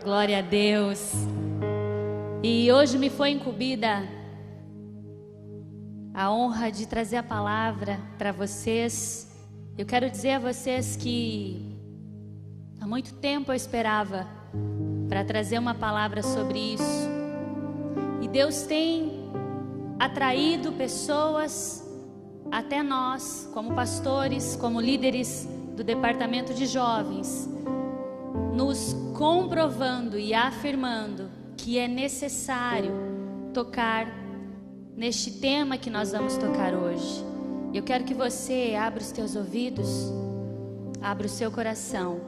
Glória a Deus. E hoje me foi incumbida a honra de trazer a palavra para vocês. Eu quero dizer a vocês que há muito tempo eu esperava para trazer uma palavra sobre isso. E Deus tem atraído pessoas até nós, como pastores, como líderes do departamento de jovens, nos comprovando e afirmando que é necessário tocar neste tema que nós vamos tocar hoje. Eu quero que você abra os teus ouvidos, abra o seu coração,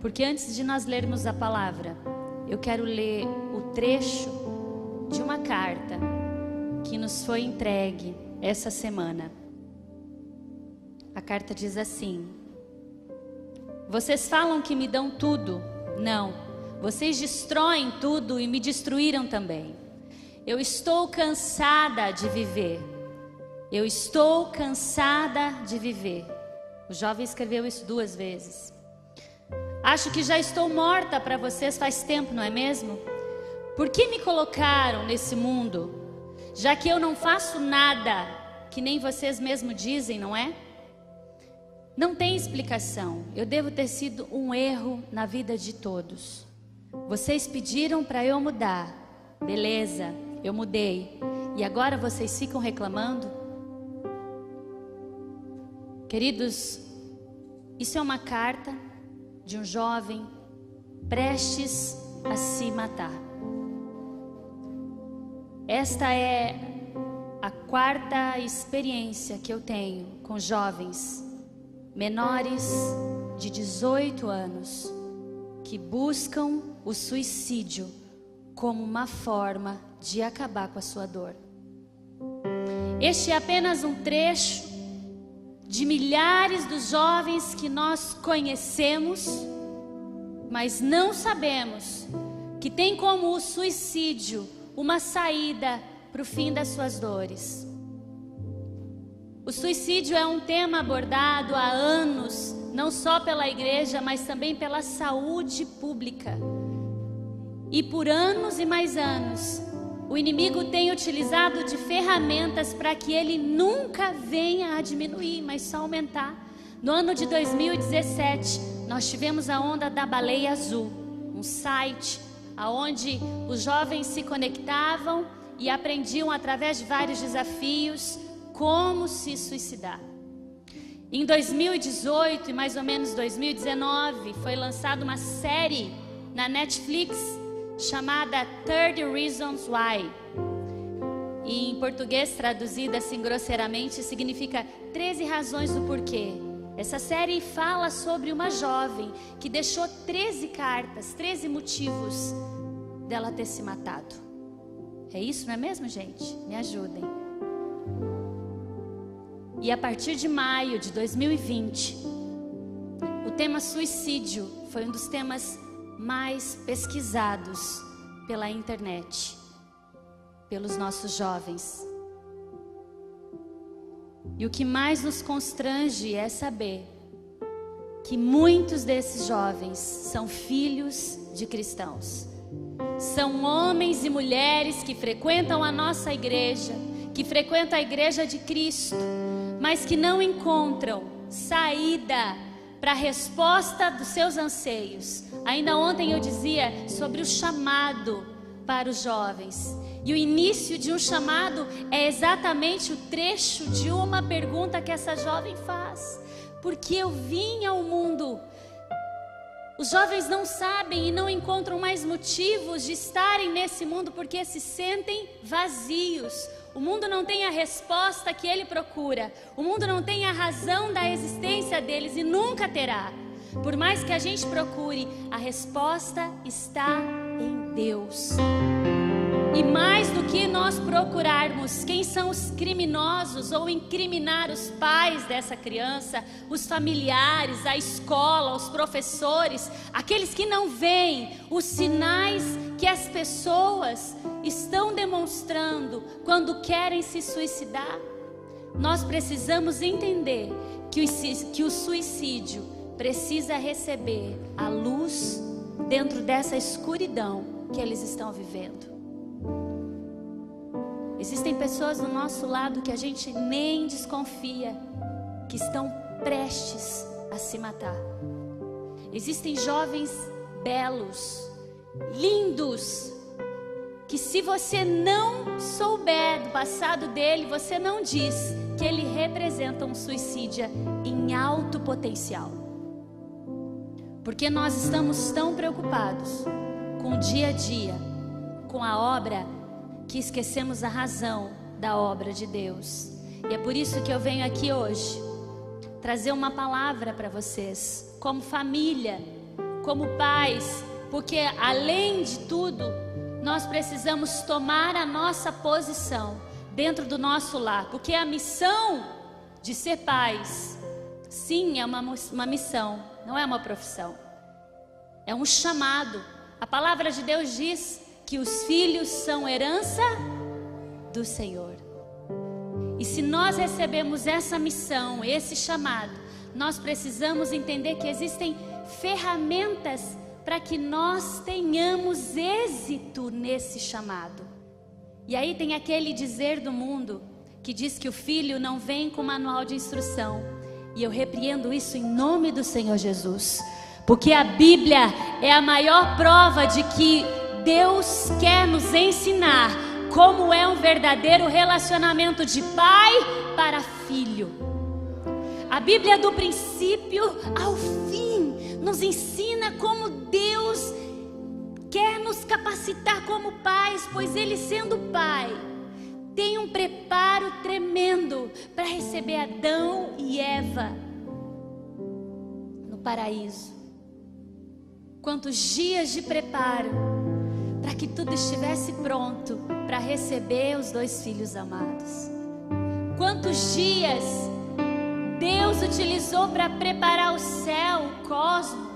porque antes de nós lermos a palavra, eu quero ler o trecho de uma carta que nos foi entregue essa semana. A carta diz assim: vocês falam que me dão tudo. Não, vocês destroem tudo e me destruíram também. Eu estou cansada de viver. Eu estou cansada de viver. O jovem escreveu isso 2 vezes. Acho que já estou morta para vocês faz tempo, não é mesmo? Por que me colocaram nesse mundo, já que eu não faço nada, que nem vocês mesmos dizem, não é? Não tem explicação. Eu devo ter sido um erro na vida de todos. Vocês pediram para eu mudar. Beleza, eu mudei. E agora vocês ficam reclamando? Queridos, isso é uma carta de um jovem prestes a se matar. Esta é a 4ª experiência que eu tenho com jovens menores de 18 anos que buscam o suicídio como uma forma de acabar com a sua dor. Este é apenas um trecho de milhares dos jovens que nós conhecemos, mas não sabemos que tem como o suicídio uma saída para o fim das suas dores. O suicídio é um tema abordado há anos, não só pela igreja, mas também pela saúde pública. E por anos e mais anos, o inimigo tem utilizado de ferramentas para que ele nunca venha a diminuir, mas só aumentar. No ano de 2017, nós tivemos a onda da baleia azul, um site onde os jovens se conectavam e aprendiam através de vários desafios como se suicidar. Em 2018 e mais ou menos 2019 foi lançada uma série na Netflix chamada 30 Reasons Why. E em português, traduzida assim grosseiramente, significa 13 razões do porquê. Essa série fala sobre uma jovem que deixou 13 cartas, 13 motivos dela ter se matado. É isso, não é mesmo, gente? Me ajudem. E a partir de maio de 2020, o tema suicídio foi um dos temas mais pesquisados pela internet, pelos nossos jovens. E o que mais nos constrange é saber que muitos desses jovens são filhos de cristãos. São homens e mulheres que frequentam a nossa igreja, que frequentam a igreja de Cristo, mas que não encontram saída para a resposta dos seus anseios. Ainda ontem eu dizia sobre o chamado para os jovens. E o início de um chamado é exatamente o trecho de uma pergunta que essa jovem faz. Porque eu vim ao mundo. Os jovens não sabem e não encontram mais motivos de estarem nesse mundo porque se sentem vazios. O mundo não tem a resposta que ele procura. O mundo não tem a razão da existência deles e nunca terá. Por mais que a gente procure, a resposta está em Deus. E mais do que nós procurarmos quem são os criminosos ou incriminar os pais dessa criança, os familiares, a escola, os professores, aqueles que não veem os sinais que as pessoas estão demonstrando quando querem se suicidar, nós precisamos entender que o suicídio precisa receber a luz dentro dessa escuridão que eles estão vivendo. Existem pessoas do nosso lado que a gente nem desconfia que estão prestes a se matar. Existem jovens belos, lindos, que se você não souber do passado dele, você não diz que ele representa um suicida em alto potencial. Porque nós estamos tão preocupados com o dia a dia, com a obra, que esquecemos a razão da obra de Deus. E é por isso que eu venho aqui hoje trazer uma palavra para vocês, como família, como pais, porque além de tudo, nós precisamos tomar a nossa posição dentro do nosso lar, porque a missão de ser pais, sim, é uma missão, não é uma profissão, é um chamado. A palavra de Deus diz que os filhos são herança do Senhor. E se nós recebemos essa missão, esse chamado, nós precisamos entender que existem ferramentas para que nós tenhamos êxito nesse chamado. E aí tem aquele dizer do mundo que diz que o filho não vem com manual de instrução. E eu repreendo isso em nome do Senhor Jesus, porque a Bíblia é a maior prova de que Deus quer nos ensinar como é um verdadeiro relacionamento de pai para filho. A Bíblia do princípio ao fim nos ensina como Deus quer nos capacitar como pais, pois Ele, sendo pai, tem um preparo tremendo para receber Adão e Eva no paraíso. Quantos dias de preparo para que tudo estivesse pronto para receber os dois filhos amados. Quantos dias Deus utilizou para preparar o céu, o cosmos,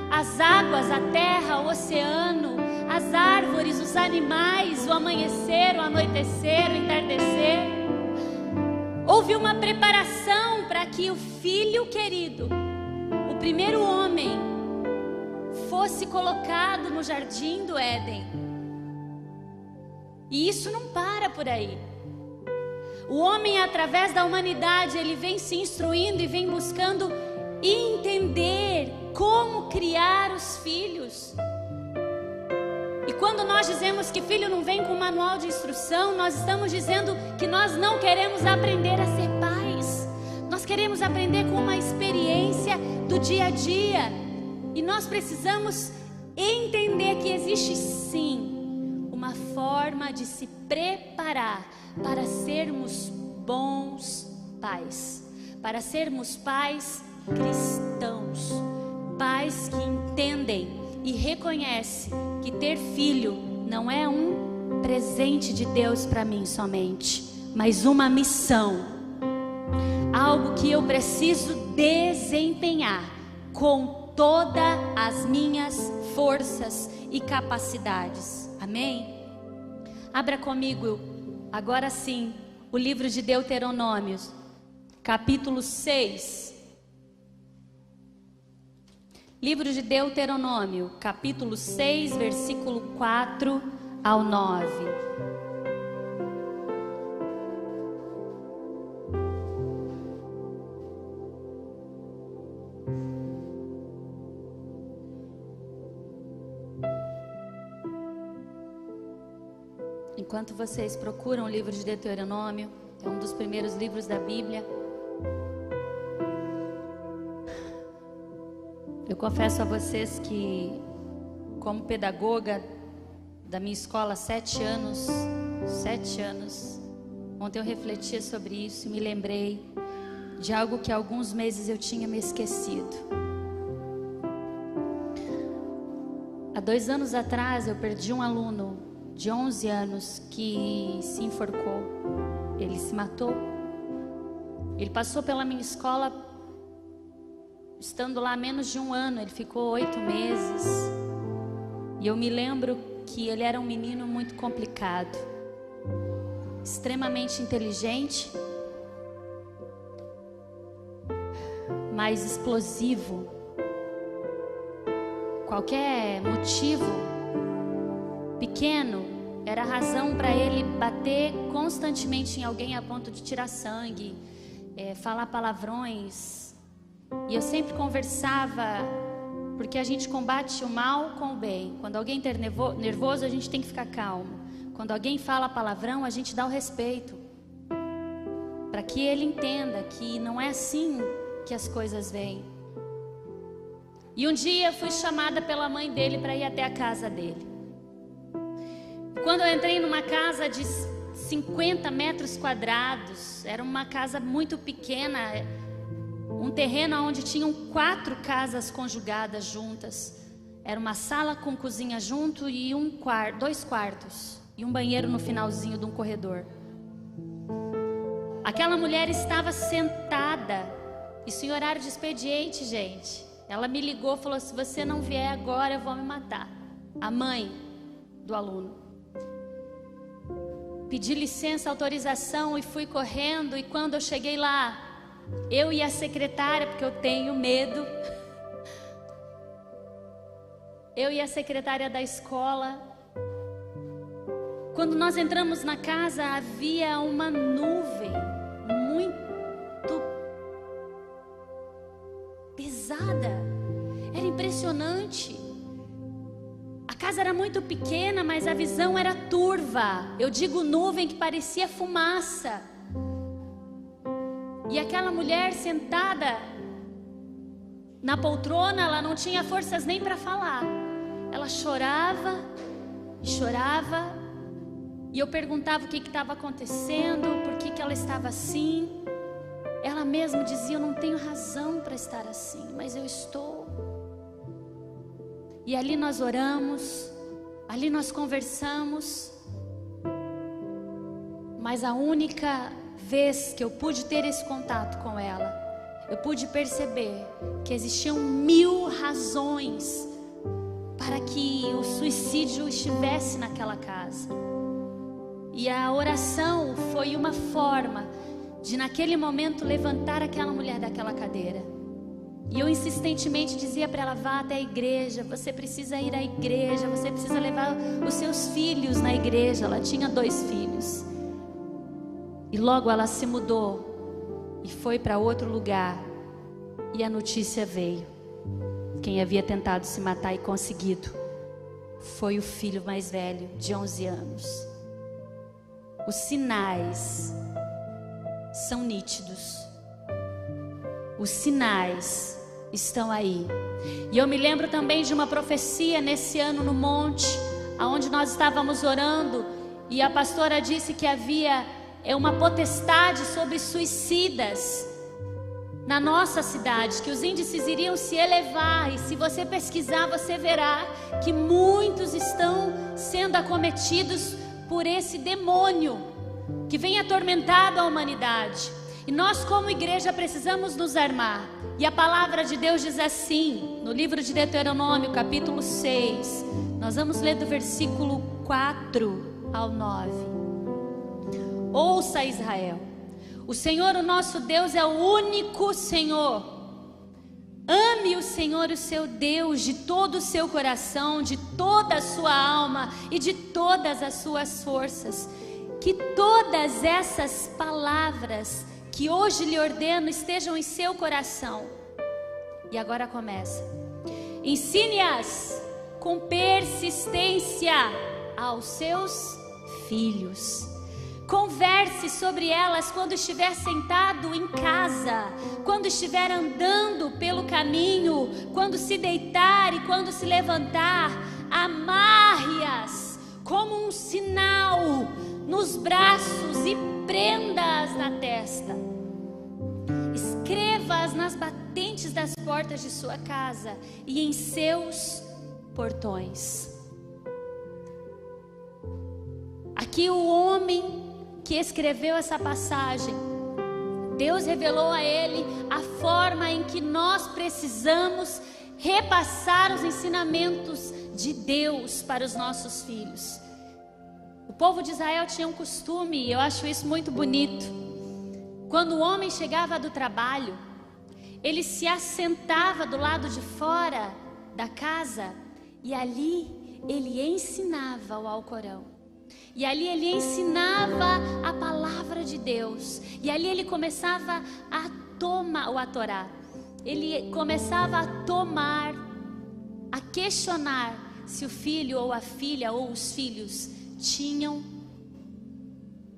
as águas, a terra, o oceano, as árvores, os animais, o amanhecer, o anoitecer, o entardecer. Houve uma preparação para que o filho querido, o primeiro homem, fosse colocado no jardim do Éden. E isso não para por aí. O homem, através da humanidade, ele vem se instruindo e vem buscando entender como criar os filhos. E quando nós dizemos que filho não vem com manual de instrução, nós estamos dizendo que nós não queremos aprender a ser pais. Nós queremos aprender com uma experiência do dia a dia. E nós precisamos entender que existe sim uma forma de se preparar para sermos bons pais, para sermos pais cristãos, pais que entendem e reconhecem que ter filho não é um presente de Deus para mim somente, mas uma missão, algo que eu preciso desempenhar com todas as minhas forças e capacidades. Amém? Abra comigo, agora sim, o livro de Deuteronômio, capítulo 6. Livro de Deuteronômio, capítulo 6, versículo 4 ao 9. Enquanto vocês procuram o livro de Deuteronômio, é um dos primeiros livros da Bíblia. Eu confesso a vocês que, como pedagoga da minha escola há 7 anos, ontem eu refletia sobre isso e me lembrei de algo que há alguns meses eu tinha me esquecido. Há 2 anos atrás eu perdi um aluno de 11 anos que se enforcou, ele se matou. Ele passou pela minha escola, estando lá há menos de 1 ano, ele ficou 8 meses. E eu me lembro que ele era um menino muito complicado, extremamente inteligente, mas explosivo. qualquer motivo pequeno era razão para ele bater constantemente em alguém a ponto de tirar sangue, falar palavrões. E eu sempre conversava, porque a gente combate o mal com o bem. Quando alguém está nervoso, a gente tem que ficar calmo. Quando alguém fala palavrão, a gente dá o respeito, para que ele entenda que não é assim que as coisas vêm. E um dia fui chamada pela mãe dele para ir até a casa dele. Quando eu entrei numa casa de 50 metros quadrados, era uma casa muito pequena, um terreno onde tinham 4 casas conjugadas juntas. Era uma sala com cozinha junto e 2 quartos e um banheiro no finalzinho de um corredor. Aquela mulher estava sentada, isso em horário de expediente, gente. Ela me ligou e falou: se você não vier agora, eu vou me matar. A mãe do aluno. Pedi licença, autorização e fui correndo. E quando eu cheguei lá, eu e a secretária, porque eu tenho medo, eu e a secretária da escola, quando nós entramos na casa, havia uma nuvem muito pesada. Era impressionante. A casa era muito pequena, mas a visão era turva. Eu digo nuvem que parecia fumaça. E aquela mulher sentada na poltrona, ela não tinha forças nem para falar. Ela chorava e chorava. E eu perguntava o que estava acontecendo, por que ela estava assim. Ela mesma dizia: eu não tenho razão para estar assim, mas eu estou. E ali nós oramos, ali nós conversamos. Mas a única vez que eu pude ter esse contato com ela, eu pude perceber que existiam 1000 razões para que o suicídio estivesse naquela casa. E a oração foi uma forma de, naquele momento, levantar aquela mulher daquela cadeira. E eu insistentemente dizia para ela: vá até a igreja, você precisa ir à igreja, você precisa levar os seus filhos na igreja. Ela tinha 2 filhos. E logo ela se mudou e foi para outro lugar. E a notícia veio: quem havia tentado se matar e conseguido foi o filho mais velho, de 11 anos. Os sinais são nítidos. Os sinais estão aí. E eu me lembro também de uma profecia nesse ano no monte, aonde nós estávamos orando, e a pastora disse que havia uma potestade sobre suicidas na nossa cidade, que os índices iriam se elevar. E se você pesquisar, você verá que muitos estão sendo acometidos por esse demônio que vem atormentado a humanidade. E nós, como igreja, precisamos nos armar. E a palavra de Deus diz assim, no livro de Deuteronômio, capítulo 6. Nós vamos ler do versículo 4 ao 9. Ouça, Israel: o Senhor, o nosso Deus, é o único Senhor. Ame o Senhor, o seu Deus, de todo o seu coração, de toda a sua alma e de todas as suas forças. Que todas essas palavras que hoje lhe ordeno estejam em seu coração. E agora começa: ensine-as com persistência aos seus filhos. Converse sobre elas quando estiver sentado em casa, quando estiver andando pelo caminho, quando se deitar e quando se levantar. Amarre-as como um sinal nos braços e prenda-as na testa. Escreva-as nas batentes das portas de sua casa e em seus portões. Aqui o homem que escreveu essa passagem, Deus revelou a ele a forma em que nós precisamos repassar os ensinamentos de Deus para os nossos filhos. O povo de Israel tinha um costume, e eu acho isso muito bonito. Quando o homem chegava do trabalho, ele se assentava do lado de fora da casa e ali ele ensinava o Alcorão. E ali ele ensinava a palavra de Deus. E ali ele começava a tomar a Torá. Ele começava a tomar, a questionar se o filho ou a filha ou os filhos tinham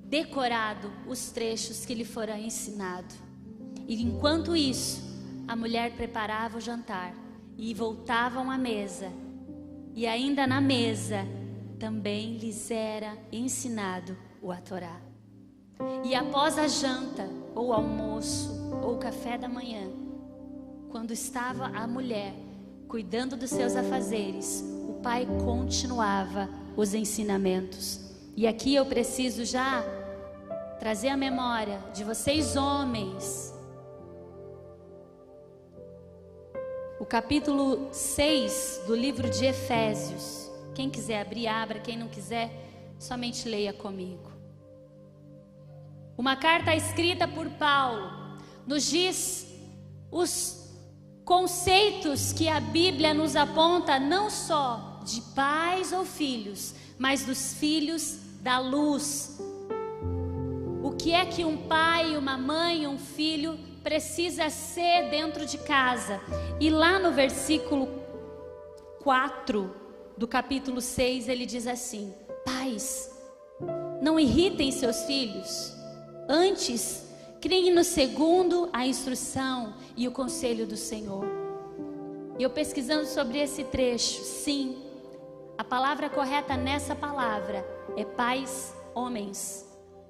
decorado os trechos que lhe foram ensinados. E enquanto isso, a mulher preparava o jantar e voltavam à mesa. E ainda na mesa também lhes era ensinado o Torá. E após a janta, ou almoço, ou café da manhã, quando estava a mulher cuidando dos seus afazeres, o pai continuava os ensinamentos. E aqui eu preciso já trazer a memória de vocês homens. O capítulo 6 do livro de Efésios. Quem quiser abrir, abra. Quem não quiser, somente leia comigo. Uma carta escrita por Paulo nos diz os conceitos que a Bíblia nos aponta, não só de pais ou filhos, mas dos filhos da luz. O que é que um pai, uma mãe, um filho precisa ser dentro de casa? E lá no versículo 4 do capítulo 6, ele diz assim: pais, não irritem seus filhos, antes criem no segundo a instrução e o conselho do Senhor. E eu pesquisando sobre esse trecho, sim, a palavra correta nessa palavra é pais, homens.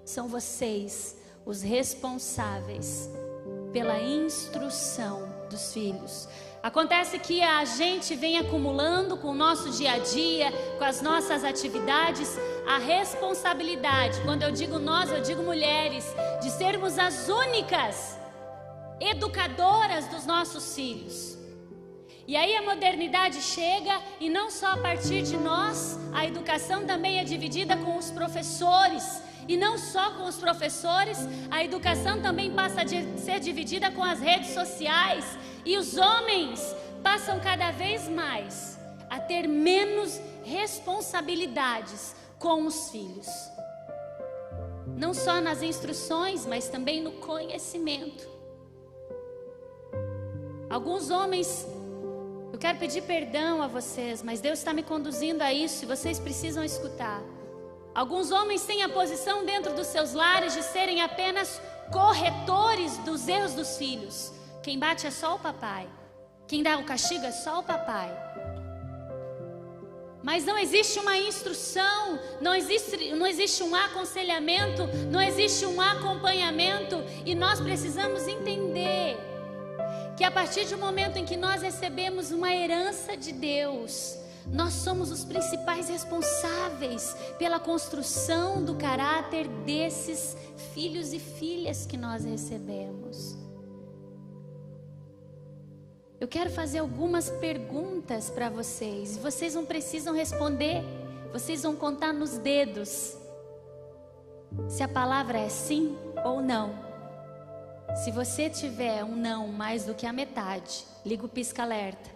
São vocês os responsáveis pela instrução dos filhos. Acontece que a gente vem acumulando com o nosso dia a dia, com as nossas atividades, a responsabilidade, quando eu digo nós, eu digo mulheres, de sermos as únicas educadoras dos nossos filhos. E aí a modernidade chega e não só a partir de nós, a educação também é dividida com os professores. E não só com os professores, a educação também passa a ser dividida com as redes sociais. E os homens passam cada vez mais a ter menos responsabilidades com os filhos. Não só nas instruções, mas também no conhecimento. Alguns homens, eu quero pedir perdão a vocês, mas Deus está me conduzindo a isso e vocês precisam escutar. Alguns homens têm a posição dentro dos seus lares de serem apenas corretores dos erros dos filhos. Quem bate é só o papai. Quem dá o castigo é só o papai. Mas não existe uma instrução, não existe um aconselhamento, não existe um acompanhamento. E nós precisamos entender que a partir do momento em que nós recebemos uma herança de Deus, nós somos os principais responsáveis pela construção do caráter desses filhos e filhas que nós recebemos. Eu quero fazer algumas perguntas para vocês. Vocês não precisam responder. Vocês vão contar nos dedos se a palavra é sim ou não. Se você tiver um não mais do que a metade, liga o pisca-alerta.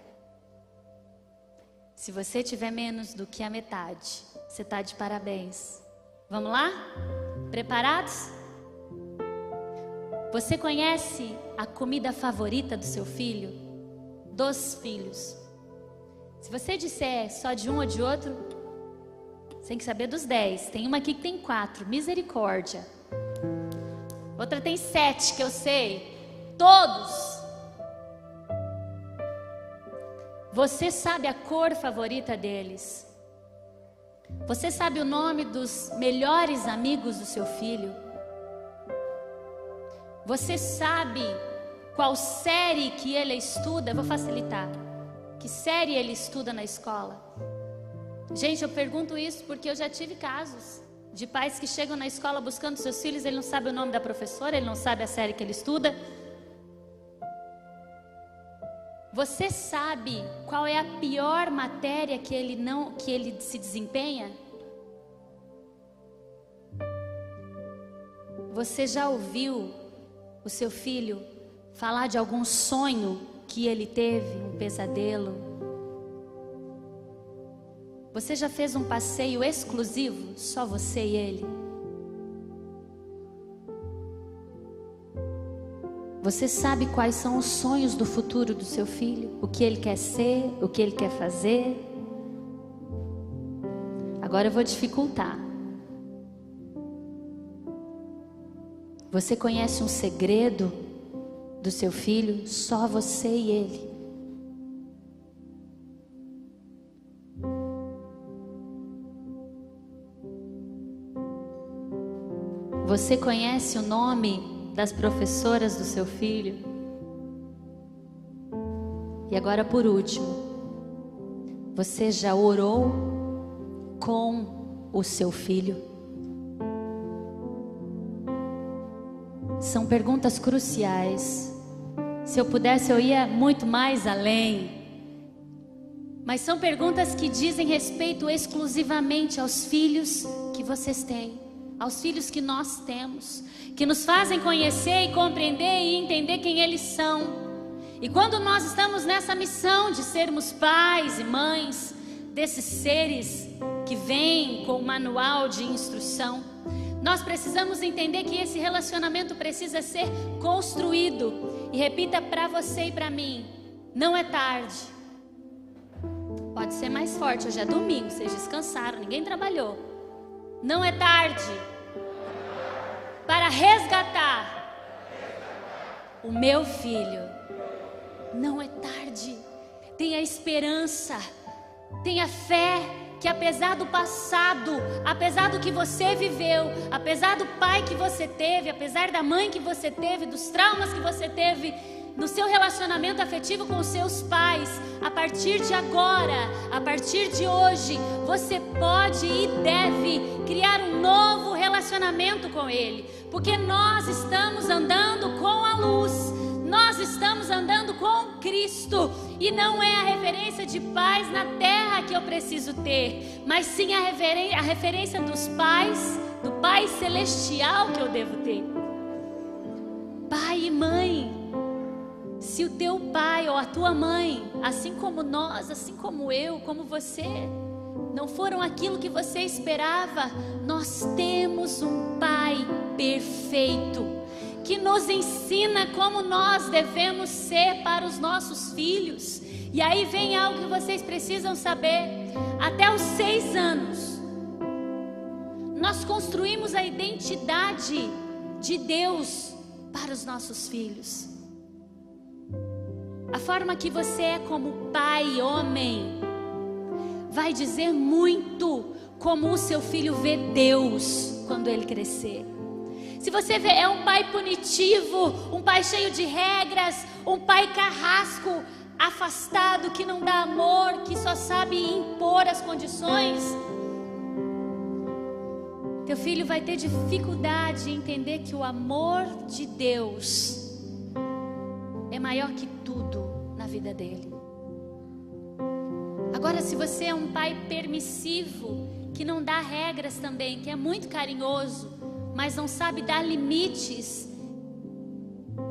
Se você tiver menos do que a metade, você está de parabéns. Vamos lá? Preparados? Você conhece a comida favorita do seu filho? Dos filhos. Se você disser só de um ou de outro, você tem que saber dos 10. Tem uma aqui que tem 4, misericórdia. Outra tem 7, que eu sei. Todos. Você sabe a cor favorita deles? Você sabe o nome dos melhores amigos do seu filho? Você sabe qual série que ele estuda? Vou facilitar. Que série ele estuda na escola? Gente, eu pergunto isso porque eu já tive casos de pais que chegam na escola buscando seus filhos, ele não sabe o nome da professora, ele não sabe a série que ele estuda. Você sabe qual é a pior matéria que ele se desempenha? Você já ouviu o seu filho falar de algum sonho que ele teve, um pesadelo? Você já fez um passeio exclusivo, só você e ele? Você sabe quais são os sonhos do futuro do seu filho? O que ele quer ser, o que ele quer fazer? Agora eu vou dificultar. Você conhece um segredo do seu filho? Só você e ele. Você conhece o nome das professoras do seu filho? E agora, por último, você já orou com o seu filho? São perguntas cruciais. Se eu pudesse, eu ia muito mais além. Mas são perguntas que dizem respeito exclusivamente aos filhos que vocês têm, aos filhos que nós temos, que nos fazem conhecer e compreender e entender quem eles são. E quando nós estamos nessa missão de sermos pais e mães desses seres que vêm com o manual de instrução, nós precisamos entender que esse relacionamento precisa ser construído. E repita para você e para mim: não é tarde. Pode ser mais forte, hoje é domingo, vocês descansaram, ninguém trabalhou. Não é tarde para resgatar o meu filho. Não é tarde. Tenha esperança, tenha fé que apesar do passado, apesar do que você viveu, apesar do pai que você teve, apesar da mãe que você teve, dos traumas que você teve no seu relacionamento afetivo com os seus pais, a partir de agora, a partir de hoje, você pode e deve criar um novo relacionamento com Ele, porque nós estamos andando com a luz, nós estamos andando com Cristo, e não é a referência de pais na terra que eu preciso ter, mas sim a referência dos pais, do Pai Celestial que eu devo ter. Pai e mãe, se o teu pai ou a tua mãe, assim como nós, assim como eu, como você, não foram aquilo que você esperava, nós temos um Pai perfeito, que nos ensina como nós devemos ser para os nossos filhos. E aí vem algo que vocês precisam saber: até os 6 anos, nós construímos a identidade de Deus para os nossos filhos. A forma que você é como pai, homem, vai dizer muito como o seu filho vê Deus quando ele crescer. Se você é um pai punitivo, um pai cheio de regras, um pai carrasco, afastado, que não dá amor, que só sabe impor as condições, teu filho vai ter dificuldade em entender que o amor de Deus é maior que tudo na vida dele. Agora, se você é um pai permissivo, que não dá regras também, que é muito carinhoso, mas não sabe dar limites,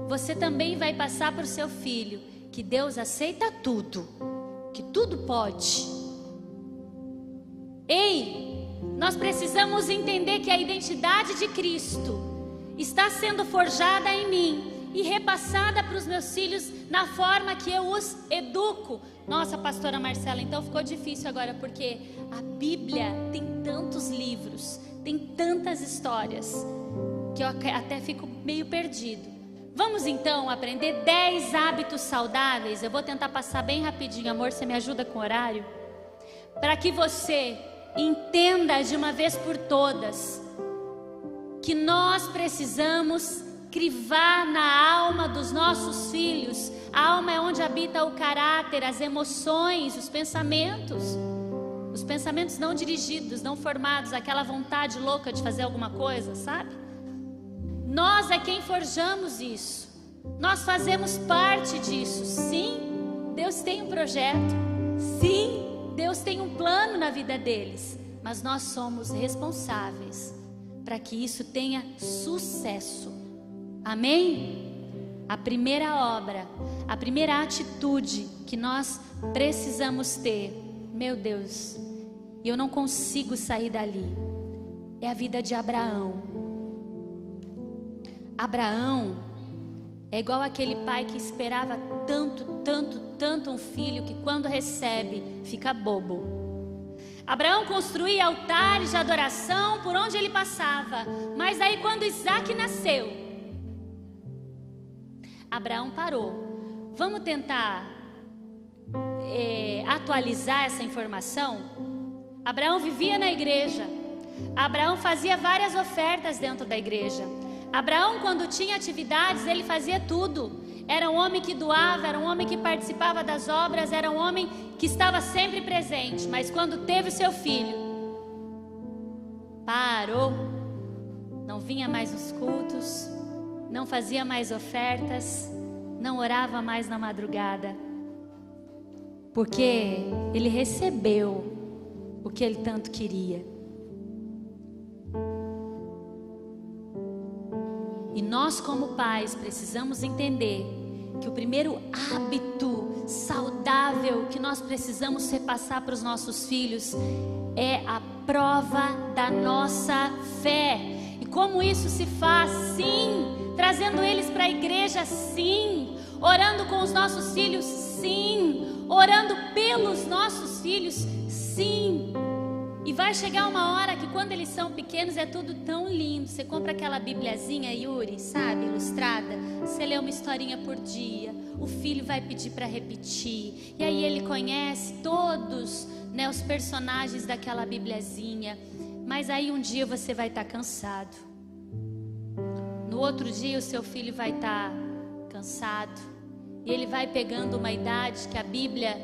você também vai passar para o seu filho que Deus aceita tudo, que tudo pode. Ei, nós precisamos entender que a identidade de Cristo está sendo forjada em mim e repassada para os meus filhos na forma que eu os educo. Nossa, pastora Marcela, então ficou difícil agora, porque a Bíblia tem tantos livros, tem tantas histórias, que eu até fico meio perdido. Vamos então aprender 10 hábitos saudáveis. Eu vou tentar passar bem rapidinho, amor, você me ajuda com o horário? Para que você entenda de uma vez por todas que nós precisamos crivar na alma dos nossos filhos. A alma é onde habita o caráter, as emoções, os pensamentos não dirigidos, não formados, aquela vontade louca de fazer alguma coisa, sabe? Nós é quem forjamos isso, nós fazemos parte disso. Sim, Deus tem um projeto, sim, Deus tem um plano na vida deles, mas nós somos responsáveis para que isso tenha sucesso. Amém? A primeira obra, a primeira atitude que nós precisamos ter, meu Deus, e eu não consigo sair dali. É a vida de Abraão. Abraão é igual aquele pai que esperava tanto um filho, que quando recebe, fica bobo. Abraão construía altares de adoração por onde ele passava, mas aí quando Isaac nasceu, Abraão parou. Vamos tentar atualizar essa informação? Abraão vivia na igreja. Abraão fazia várias ofertas dentro da igreja. Abraão, quando tinha atividades, ele fazia tudo. Era um homem que doava, era um homem que participava das obras, era um homem que estava sempre presente. Mas quando teve o seu filho, parou, não vinha mais nos cultos, não fazia mais ofertas, não orava mais na madrugada, porque ele recebeu o que ele tanto queria. E nós, como pais, precisamos entender que o primeiro hábito saudável que nós precisamos repassar para os nossos filhos é a prova da nossa fé. E como isso se faz? Sim, trazendo eles para a igreja, sim, orando com os nossos filhos, sim, orando pelos nossos filhos, sim. E vai chegar uma hora que quando eles são pequenos é tudo tão lindo. Você compra aquela bibliazinha, Yuri, sabe, ilustrada. Você lê uma historinha por dia. O filho vai pedir para repetir. E aí ele conhece todos, né, os personagens daquela bibliazinha. Mas aí um dia você vai estar cansado. No outro dia o seu filho vai estar cansado. E ele vai pegando uma idade que a Bíblia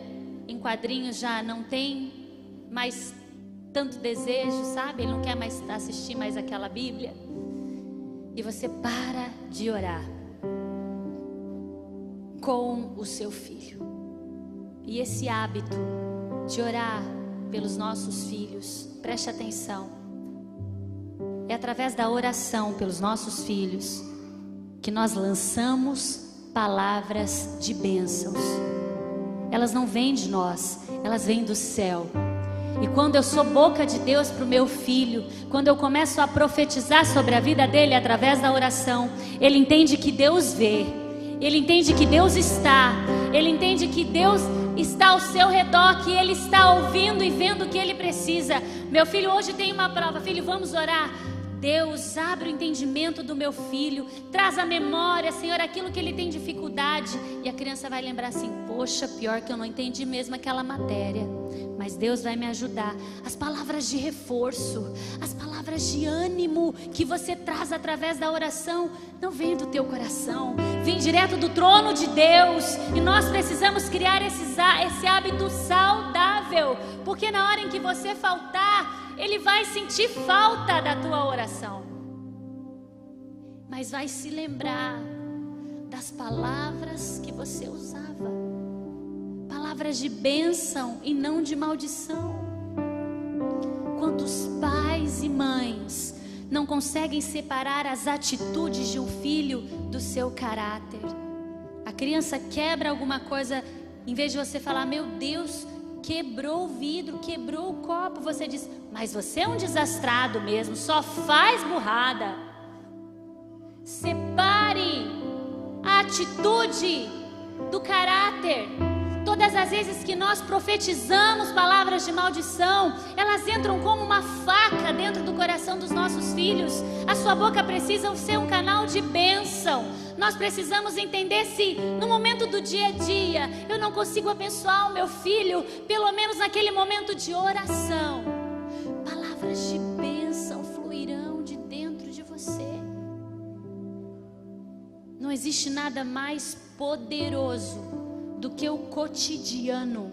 em quadrinhos já não tem mais tanto desejo, sabe? Ele não quer mais assistir mais aquela Bíblia. E você para de orar com o seu filho. E esse hábito de orar pelos nossos filhos, preste atenção, é através da oração pelos nossos filhos que nós lançamos palavras de bênçãos. Elas não vêm de nós, elas vêm do céu. E quando eu sou boca de Deus para o meu filho, quando eu começo a profetizar sobre a vida dele através da oração, ele entende que Deus vê, ele entende que Deus está, ele entende que Deus está ao seu redor, que ele está ouvindo e vendo o que ele precisa. Meu filho hoje tem uma prova, filho, vamos orar. Deus, abre o entendimento do meu filho, traz à memória, Senhor, aquilo que ele tem dificuldade. E a criança vai lembrar assim, poxa, pior que eu não entendi mesmo aquela matéria, mas Deus vai me ajudar. As palavras de reforço, as palavras de ânimo que você traz através da oração, não vem do teu coração, vem direto do trono de Deus. E nós precisamos criar esse hábito saudável, porque na hora em que você faltar, ele vai sentir falta da tua oração, mas vai se lembrar das palavras que você usava, palavras de bênção e não de maldição. Quantos pais e mães não conseguem separar as atitudes de um filho do seu caráter? A criança quebra alguma coisa, em vez de você falar, meu Deus, quebrou o vidro, quebrou o copo, você diz, mas você é um desastrado mesmo, só faz burrada. Separe a atitude do caráter. Todas as vezes que nós profetizamos palavras de maldição, elas entram como uma faca dentro do coração dos nossos filhos. A sua boca precisa ser um canal de bênção. Nós precisamos entender se no momento do dia a dia eu não consigo abençoar o meu filho, pelo menos naquele momento de oração, palavras de bênção fluirão de dentro de você. Não existe nada mais poderoso do que o cotidiano.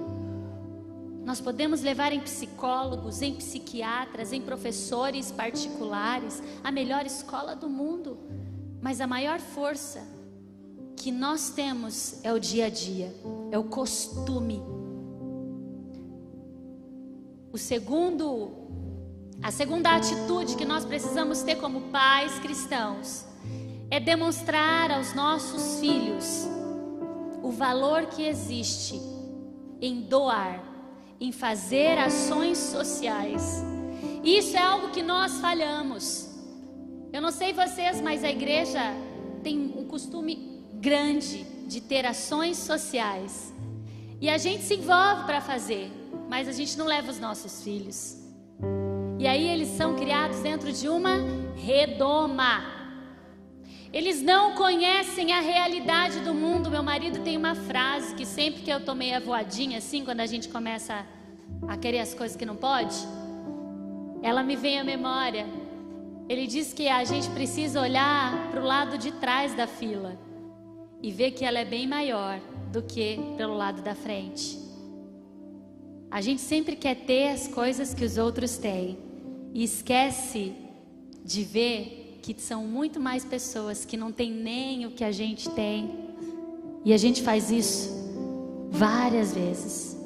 Nós podemos levar em psicólogos, em psiquiatras, em professores particulares, a melhor escola do mundo, mas a maior força que nós temos é o dia a dia, é o costume. A segunda atitude que nós precisamos ter como pais cristãos é demonstrar aos nossos filhos o valor que existe em doar em fazer ações sociais. Isso é algo que nós falhamos. Eu não sei vocês, mas a igreja tem um costume grande de ter ações sociais. E a gente se envolve para fazer, mas a gente não leva os nossos filhos. E aí eles são criados dentro de uma redoma. Eles não conhecem a realidade do mundo. Meu marido tem uma frase que sempre que eu tô meio avoadinha assim, quando a gente começa a querer as coisas que não pode, ela me vem à memória. Ele diz que a gente precisa olhar para o lado de trás da fila e ver que ela é bem maior do que pelo lado da frente. A gente sempre quer ter as coisas que os outros têm e esquece de ver que são muito mais pessoas que não têm nem o que a gente tem. E a gente faz isso várias vezes.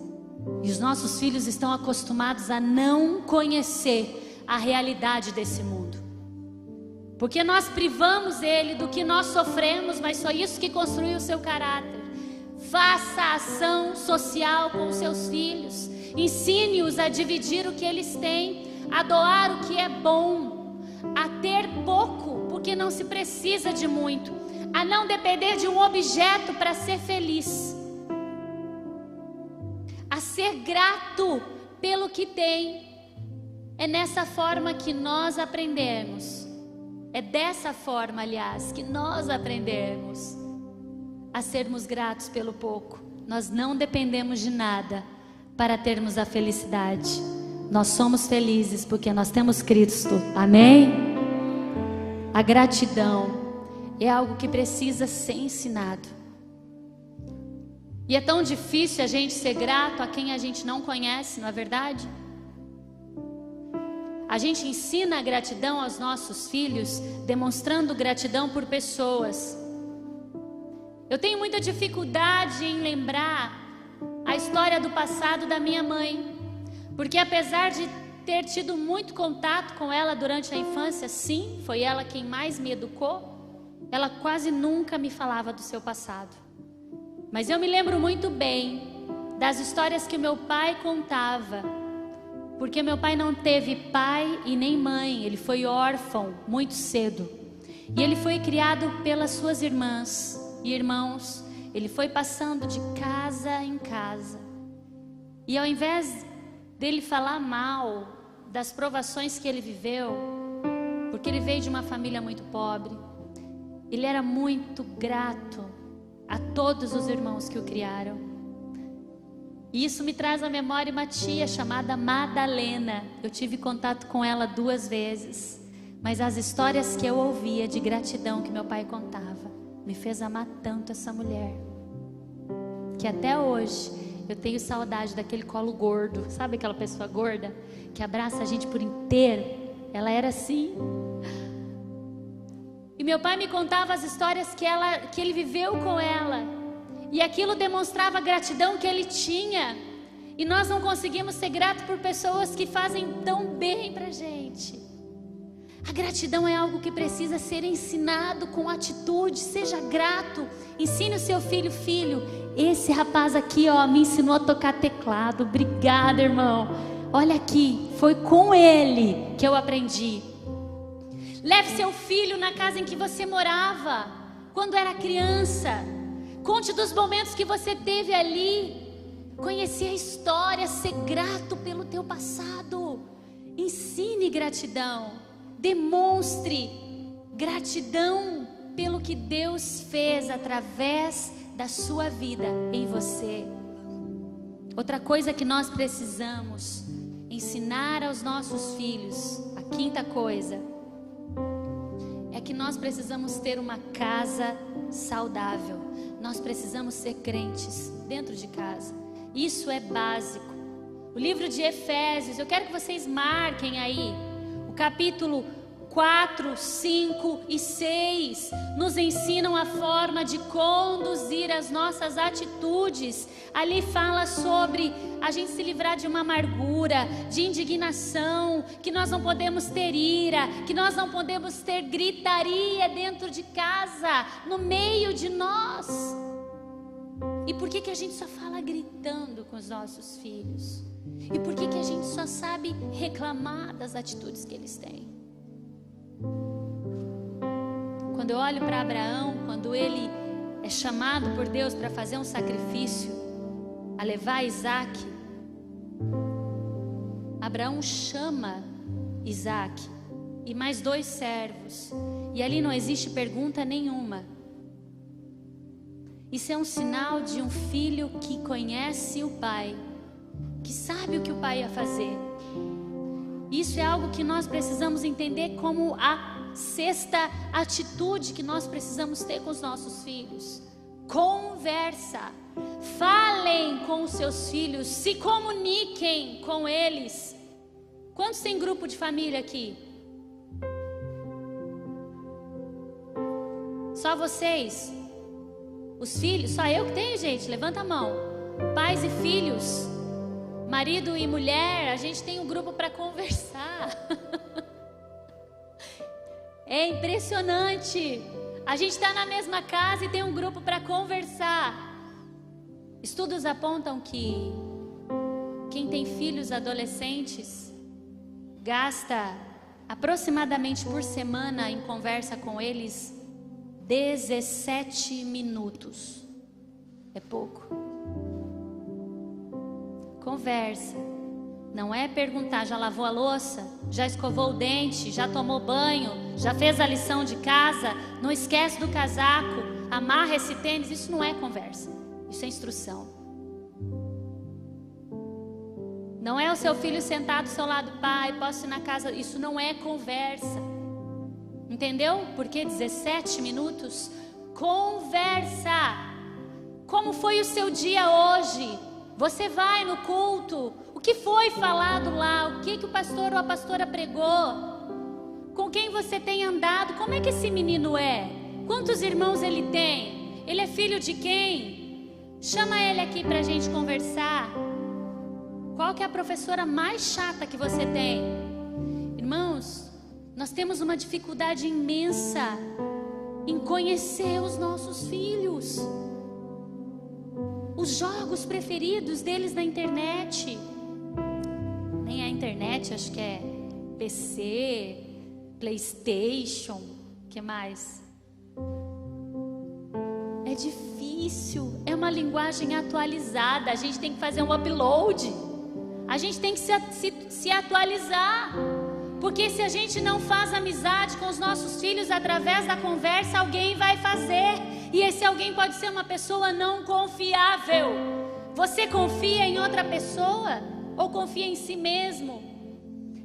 E os nossos filhos estão acostumados a não conhecer a realidade desse mundo, porque nós privamos ele do que nós sofremos, mas só isso que construiu o seu caráter. Faça ação social com os seus filhos. Ensine-os a dividir o que eles têm, a doar o que é bom, a ter pouco, porque não se precisa de muito, a não depender de um objeto para ser feliz, a ser grato pelo que tem. É nessa forma que nós aprendemos. É dessa forma, aliás, que nós aprendemos a sermos gratos pelo pouco. Nós não dependemos de nada para termos a felicidade. Nós somos felizes porque nós temos Cristo. Amém? A gratidão é algo que precisa ser ensinado. E é tão difícil a gente ser grato a quem a gente não conhece, não é verdade? A gente ensina a gratidão aos nossos filhos, demonstrando gratidão por pessoas. Eu tenho muita dificuldade em lembrar a história do passado da minha mãe, porque apesar de ter tido muito contato com ela durante a infância, sim, foi ela quem mais me educou, ela quase nunca me falava do seu passado. Mas eu me lembro muito bem das histórias que meu pai contava, porque meu pai não teve pai e nem mãe, ele foi órfão muito cedo. E ele foi criado pelas suas irmãs e irmãos, ele foi passando de casa em casa. E ao invés dele falar mal das provações que ele viveu, porque ele veio de uma família muito pobre, ele era muito grato a todos os irmãos que o criaram. E isso me traz à memória uma tia chamada Madalena. Eu tive contato com ela 2 vezes, mas as histórias que eu ouvia de gratidão que meu pai contava me fez amar tanto essa mulher, que até hoje eu tenho saudade daquele colo gordo. Sabe aquela pessoa gorda que abraça a gente por inteiro? Ela era assim. E meu pai me contava as histórias que ele viveu com ela, e aquilo demonstrava a gratidão que ele tinha. E nós não conseguimos ser gratos por pessoas que fazem tão bem pra gente. A gratidão é algo que precisa ser ensinado com atitude. Seja grato. Ensine o seu filho: filho, esse rapaz aqui, ó, me ensinou a tocar teclado. Obrigada, irmão. Olha aqui, foi com ele que eu aprendi. Leve seu filho na casa em que você morava quando era criança. Conte dos momentos que você teve ali. Conhecer a história, ser grato pelo teu passado. Ensine gratidão. Demonstre gratidão pelo que Deus fez através da sua vida em você. Outra coisa que nós precisamos ensinar aos nossos filhos, a 5ª coisa, é que nós precisamos ter uma casa saudável. Nós precisamos ser crentes dentro de casa. Isso é básico. O livro de Efésios, eu quero que vocês marquem aí, o capítulo 4, 5 e 6 nos ensinam a forma de conduzir as nossas atitudes. Ali fala sobre a gente se livrar de uma amargura, de indignação, que nós não podemos ter ira, que nós não podemos ter gritaria dentro de casa, no meio de nós. E por que a gente só fala gritando com os nossos filhos? E por que que a gente só sabe reclamar das atitudes que eles têm? Quando eu olho para Abraão, quando ele é chamado por Deus para fazer um sacrifício, a levar Isaac, Abraão chama Isaac e mais 2 servos, e ali não existe pergunta nenhuma. Isso é um sinal de um filho que conhece o pai, que sabe o que o pai ia fazer. Isso é algo que nós precisamos entender como a 6ª atitude que nós precisamos ter com os nossos filhos. Conversa. Falem com os seus filhos, se comuniquem com eles. Quantos tem grupo de família aqui? Só vocês? Os filhos? Só eu que tenho, gente? Levanta a mão. Pais e filhos, marido e mulher, a gente tem um grupo para conversar. É impressionante. A gente está na mesma casa e tem um grupo para conversar. Estudos apontam que quem tem filhos adolescentes gasta aproximadamente por semana em conversa com eles 17 minutos. É pouco. Conversa. Não é perguntar, já lavou a louça? Já escovou o dente? Já tomou banho? Já fez a lição de casa? Não esquece do casaco? Amarra esse tênis? Isso não é conversa. Isso é instrução. Não é o seu filho sentado do seu lado, pai, posso ir na casa? Isso não é conversa. Entendeu? Por que 17 minutos? Conversa. Como foi o seu dia hoje? Você vai no culto? O que foi falado lá? O que o pastor ou a pastora pregou? Com quem você tem andado? Como é que esse menino é? Quantos irmãos ele tem? Ele é filho de quem? Chama ele aqui para a gente conversar. Qual que é a professora mais chata que você tem? Irmãos, nós temos uma dificuldade imensa em conhecer os nossos filhos. Os jogos preferidos deles na internet. Nem a internet, acho que é PC, PlayStation, o que mais? É difícil, é uma linguagem atualizada, a gente tem que fazer um upload, a gente tem que se atualizar, porque se a gente não faz amizade com os nossos filhos através da conversa, alguém vai fazer, e esse alguém pode ser uma pessoa não confiável. Você confia em outra pessoa ou confia em si mesmo?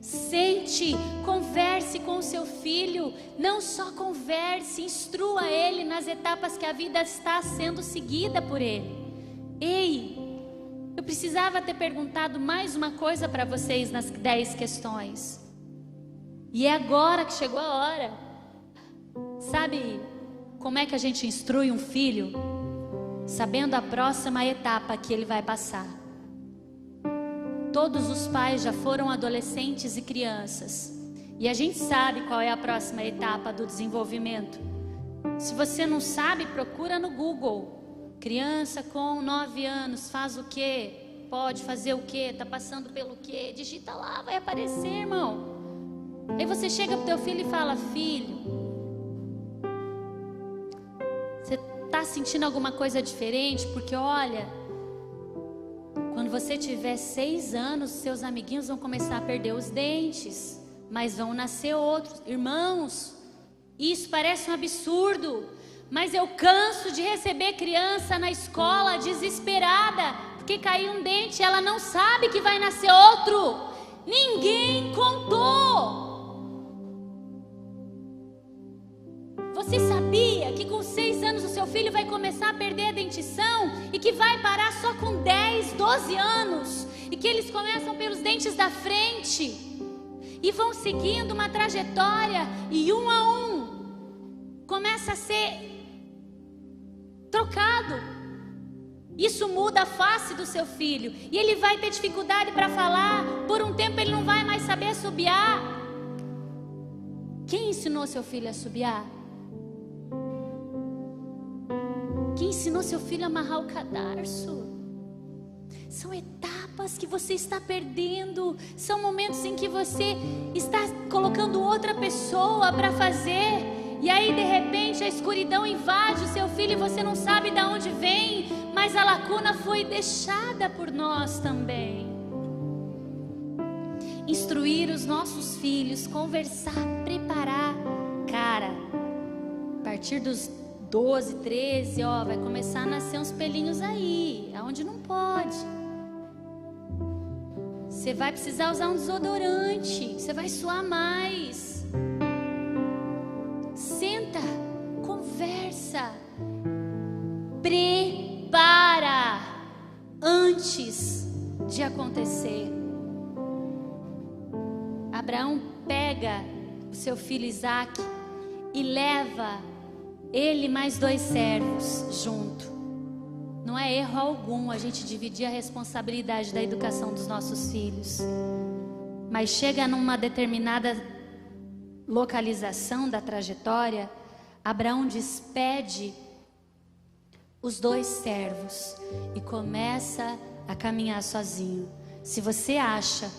Sente, converse com o seu filho, não só converse, instrua ele nas etapas que a vida está sendo seguida por ele. Ei, eu precisava ter perguntado mais uma coisa para vocês nas 10 questões. E é agora que chegou a hora. Sabe como é que a gente instrui um filho? Sabendo a próxima etapa que ele vai passar. Todos os pais já foram adolescentes e crianças. E a gente sabe qual é a próxima etapa do desenvolvimento. Se você não sabe, procura no Google. Criança com 9 anos faz o quê? Pode fazer o quê? Está passando pelo quê? Digita lá, vai aparecer, irmão. Aí você chega pro teu filho e fala: filho, você está sentindo alguma coisa diferente? Porque olha, quando você tiver 6 anos, seus amiguinhos vão começar a perder os dentes, mas vão nascer outros. Irmãos, isso parece um absurdo, mas eu canso de receber criança na escola desesperada, porque caiu um dente, ela não sabe que vai nascer outro. Ninguém contou. Você sabia que com 6 anos o seu filho vai começar a perder a dentição e que vai parar só com 10, 12 anos? E que eles começam pelos dentes da frente e vão seguindo uma trajetória e um a um começa a ser trocado. Isso muda a face do seu filho e ele vai ter dificuldade para falar. Por um tempo ele não vai mais saber assobiar. Quem ensinou seu filho a assobiar? Quem ensinou seu filho a amarrar o cadarço? São etapas etapas que você está perdendo, são momentos em que você está colocando outra pessoa para fazer. E aí de repente a escuridão invade o seu filho e você não sabe de onde vem, mas a lacuna foi deixada por nós também. Instruir os nossos filhos, conversar, preparar. Cara, a partir dos 12, 13, vai começar a nascer uns pelinhos aí, aonde não pode. Você vai precisar usar um desodorante, você vai suar mais. Senta, conversa, prepara antes de acontecer. Abraão pega o seu filho Isaque e leva ele mais 2 servos junto. Não é erro algum a gente dividir a responsabilidade da educação dos nossos filhos. Mas chega numa determinada localização da trajetória, Abraão despede os 2 servos e começa a caminhar sozinho. Se você acha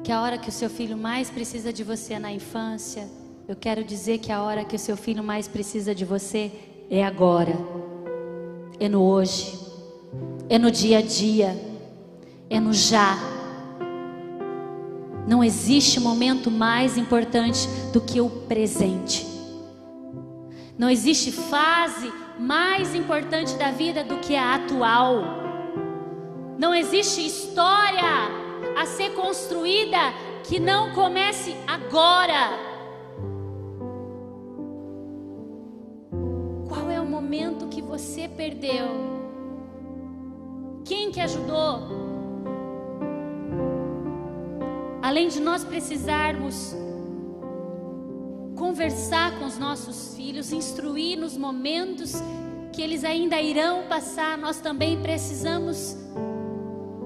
que a hora que o seu filho mais precisa de você é na infância, eu quero dizer que a hora que o seu filho mais precisa de você é agora, é no hoje, é no dia a dia, é no já. Não existe momento mais importante do que o presente. Não existe fase mais importante da vida do que a atual. Não existe história a ser construída que não comece agora. Qual é o momento que você perdeu? Quem que ajudou? Além de nós precisarmos conversar com os nossos filhos, instruir nos momentos que eles ainda irão passar, nós também precisamos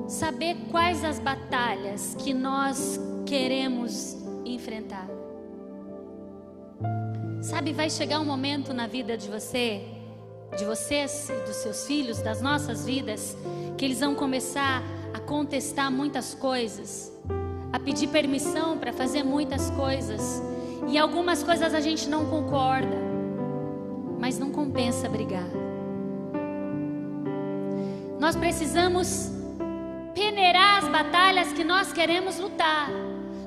saber quais as batalhas que nós queremos enfrentar. Sabe, vai chegar um momento na vida de vocês e dos seus filhos, das nossas vidas, que eles vão começar a contestar muitas coisas, a pedir permissão para fazer muitas coisas, e algumas coisas a gente não concorda, mas não compensa brigar. Nós precisamos peneirar as batalhas que nós queremos lutar.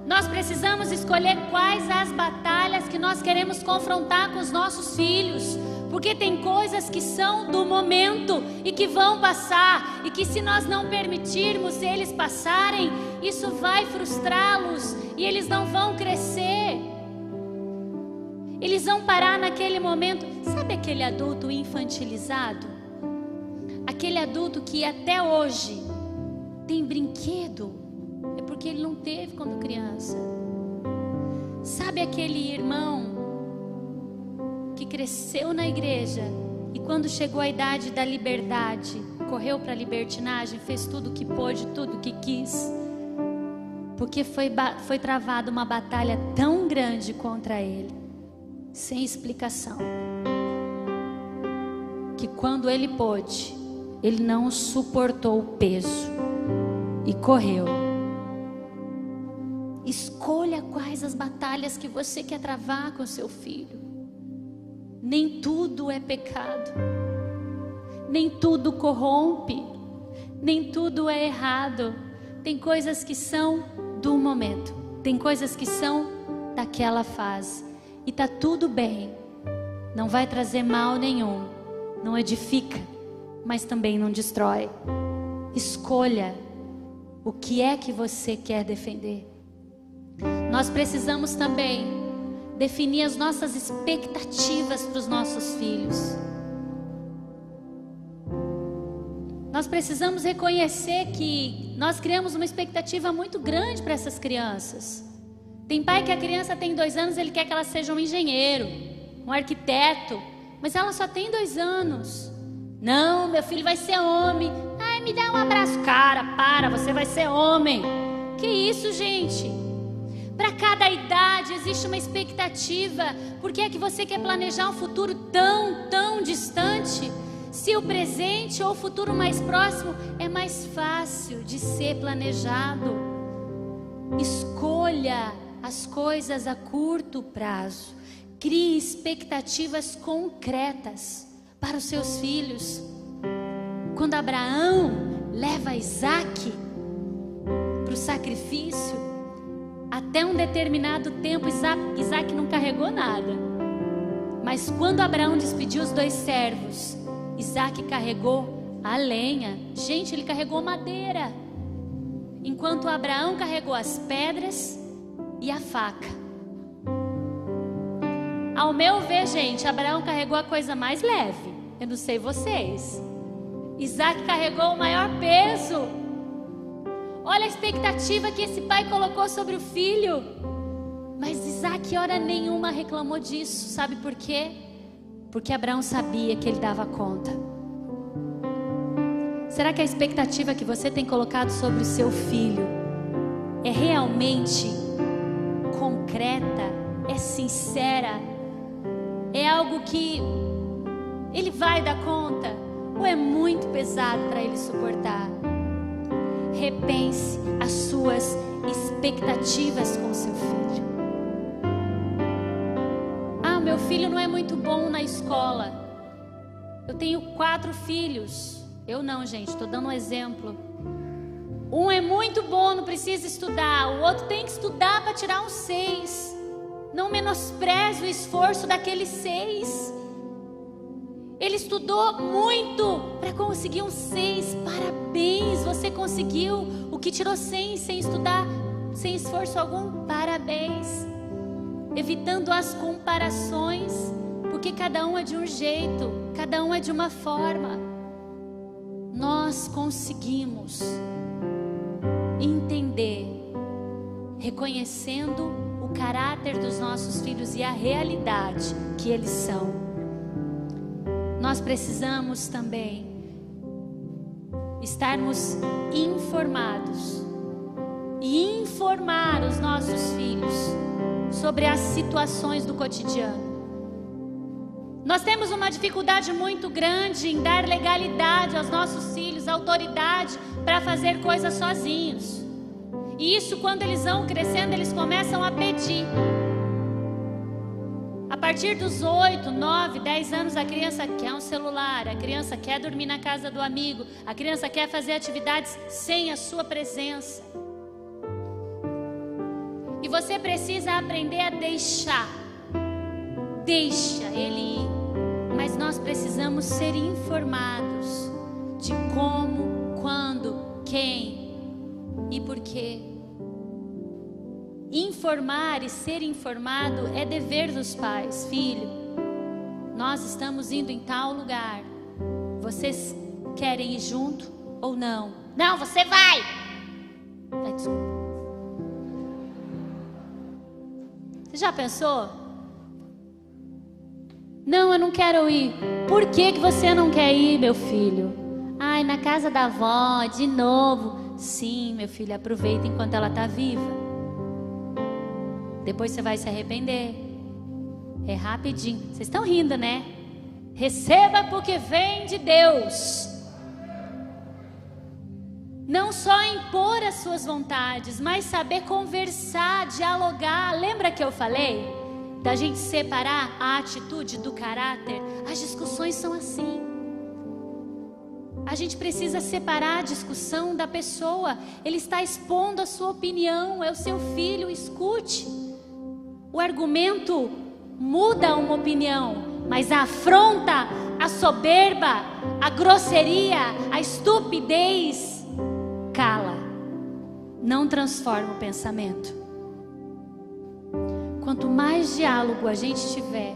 Nós precisamos escolher quais as batalhas que nós queremos confrontar com os nossos filhos, porque tem coisas que são do momento e que vão passar, e que se nós não permitirmos eles passarem, isso vai frustrá-los e eles não vão crescer. Eles vão parar naquele momento. Sabe aquele adulto infantilizado? Aquele adulto que até hoje tem brinquedo, é porque ele não teve quando criança. Sabe aquele irmão que cresceu na igreja e quando chegou a idade da liberdade, correu para a libertinagem, fez tudo o que pôde, tudo o que quis, porque foi travada uma batalha tão grande contra ele, sem explicação, que quando ele pôde, ele não suportou o peso e correu. Escolha quais as batalhas que você quer travar com seu filho. Nem tudo é pecado, nem tudo corrompe, nem tudo é errado. Tem coisas que são do momento, tem coisas que são daquela fase, e tá tudo bem. Não vai trazer mal nenhum, não edifica, mas também não destrói. Escolha o que é que você quer defender. Nós precisamos também definir as nossas expectativas para os nossos filhos. Nós precisamos reconhecer que nós criamos uma expectativa muito grande para essas crianças. Tem pai que a criança tem 2 anos, ele quer que ela seja um engenheiro, um arquiteto, mas ela só tem 2 anos. Não, meu filho vai ser homem. Ai, me dá um abraço. Cara, para, você vai ser homem. Que isso, gente? Para cada idade existe uma expectativa. Por que é que você quer planejar um futuro tão distante? Se o presente ou o futuro mais próximo é mais fácil de ser planejado, escolha as coisas a curto prazo. Crie expectativas concretas para os seus filhos. Quando Abraão leva Isaac para o sacrifício, até um determinado tempo Isaac não carregou nada. Mas quando Abraão despediu os 2 servos, Isaac carregou a lenha. Gente, ele carregou madeira, enquanto Abraão carregou as pedras e a faca. Ao meu ver, gente, Abraão carregou a coisa mais leve. Eu não sei vocês. Isaac carregou o maior peso. Olha a expectativa que esse pai colocou sobre o filho. Mas Isaac, hora nenhuma, reclamou disso. Sabe por quê? Porque Abraão sabia que ele dava conta. Será que a expectativa que você tem colocado sobre o seu filho é realmente concreta? É sincera? É algo que ele vai dar conta? Ou é muito pesado para ele suportar? Repense as suas expectativas com seu filho. Ah, meu filho não é muito bom na escola. Eu tenho 4 filhos. Eu não, gente, estou dando um exemplo. Um é muito bom, não precisa estudar. O outro tem que estudar para tirar um 6. Não menospreze o esforço daqueles 6. Ele estudou muito para conseguir um 6. Parabéns, você conseguiu. O que tirou 100 sem estudar, sem esforço algum, parabéns. Evitando as comparações, porque cada um é de um jeito, cada um é de uma forma. Nós conseguimos entender, reconhecendo o caráter dos nossos filhos e a realidade que eles são. Nós precisamos também estarmos informados e informar os nossos filhos sobre as situações do cotidiano. Nós temos uma dificuldade muito grande em dar legalidade aos nossos filhos, autoridade para fazer coisas sozinhos. E isso, quando eles vão crescendo, eles começam a pedir. A partir dos 8, 9, 10 anos, a criança quer um celular, a criança quer dormir na casa do amigo, a criança quer fazer atividades sem a sua presença. E você precisa aprender a deixar. Deixa ele ir. Mas nós precisamos ser informados de como, quando, quem e por quê. Informar e ser informado é dever dos pais. Filho, nós estamos indo em tal lugar. Vocês querem ir junto ou não? Não, você vai! Ai, desculpa. Você já pensou? Não, eu não quero ir. Por que você não quer ir, meu filho? Ai, na casa da avó, de novo. Sim, meu filho, aproveita enquanto ela está viva. Depois você vai se arrepender. É rapidinho. Vocês estão rindo, né? Receba porque vem de Deus. Não só impor as suas vontades, mas saber conversar, dialogar. Lembra que eu falei? Da gente separar a atitude do caráter. As discussões são assim. A gente precisa separar a discussão da pessoa. Ele está expondo a sua opinião, é o seu filho, escute. O argumento muda uma opinião, mas a afronta, a soberba, a grosseria, a estupidez, cala. Não transforma o pensamento. Quanto mais diálogo a gente tiver,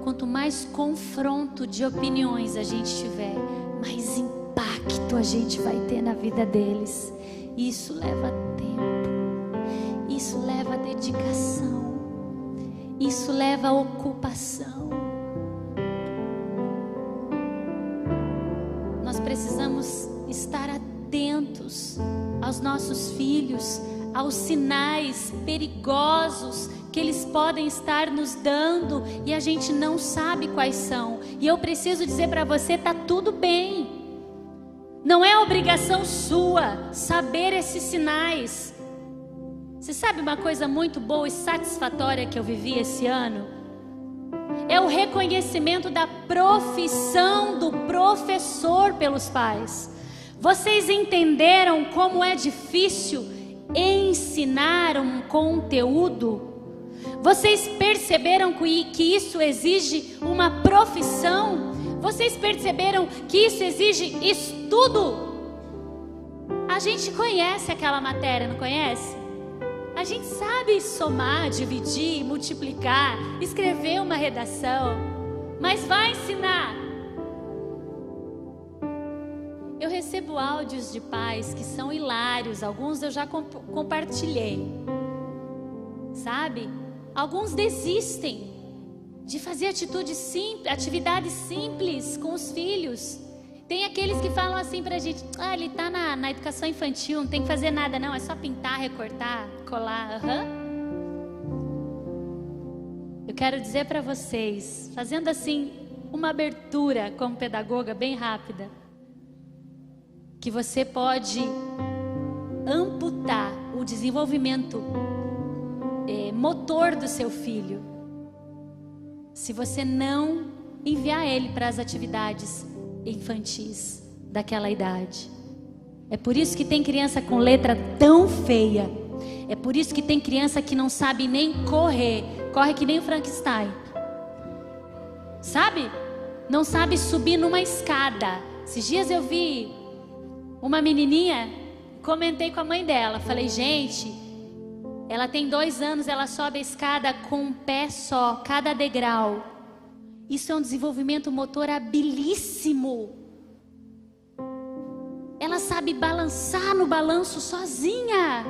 quanto mais confronto de opiniões a gente tiver, mais impacto a gente vai ter na vida deles. Isso leva tempo, isso leva dedicação, isso leva ocupação. Nós precisamos estar atentos aos nossos filhos, aos sinais perigosos que eles podem estar nos dando e a gente não sabe quais são. E eu preciso dizer para você, tá tudo bem. Não é obrigação sua saber esses sinais. Você sabe uma coisa muito boa e satisfatória que eu vivi esse ano? É o reconhecimento da profissão do professor pelos pais. Vocês entenderam como é difícil ensinar um conteúdo? Vocês perceberam que isso exige uma profissão? Vocês perceberam que isso exige estudo? A gente conhece aquela matéria, não conhece? A gente sabe somar, dividir, multiplicar, escrever uma redação, mas vai ensinar. Eu recebo áudios de pais que são hilários, alguns eu já compartilhei, sabe? Alguns desistem de fazer atividades simples com os filhos. Tem aqueles que falam assim pra gente: ele tá na educação infantil, não tem que fazer nada não, é só pintar, recortar, colar. Eu quero dizer pra vocês, fazendo assim uma abertura como pedagoga bem rápida, que você pode amputar o desenvolvimento motor do seu filho se você não enviar ele para as atividades infantis daquela idade. É por isso que tem criança com letra tão feia. É por isso que tem criança que não sabe nem correr, corre que nem o Frankenstein, sabe? Não sabe subir numa escada. Esses dias eu vi uma menininha, comentei com a mãe dela, falei: gente, ela tem 2 anos, ela sobe a escada com um pé só, cada degrau. Isso é um desenvolvimento motor habilíssimo. Ela sabe balançar no balanço sozinha.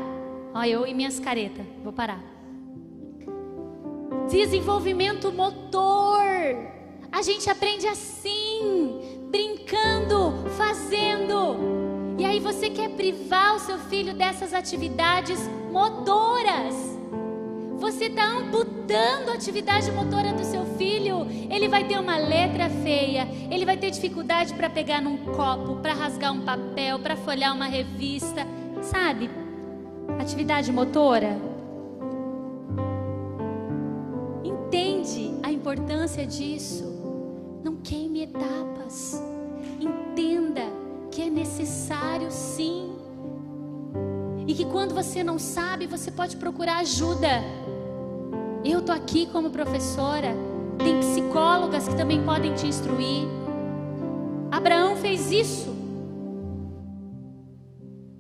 Olha, eu e minhas caretas, vou parar. Desenvolvimento motor. A gente aprende assim, brincando, fazendo. E aí você quer privar o seu filho dessas atividades motoras. Você está amputando a atividade motora do seu filho. Ele vai ter uma letra feia. Ele vai ter dificuldade para pegar num copo, para rasgar um papel, para folhear uma revista. Sabe? Atividade motora. Entende a importância disso. Não queime etapas. Entenda que é necessário sim. E que quando você não sabe, você pode procurar ajuda. Eu estou aqui como professora. Tem psicólogas que também podem te instruir. Abraão fez isso.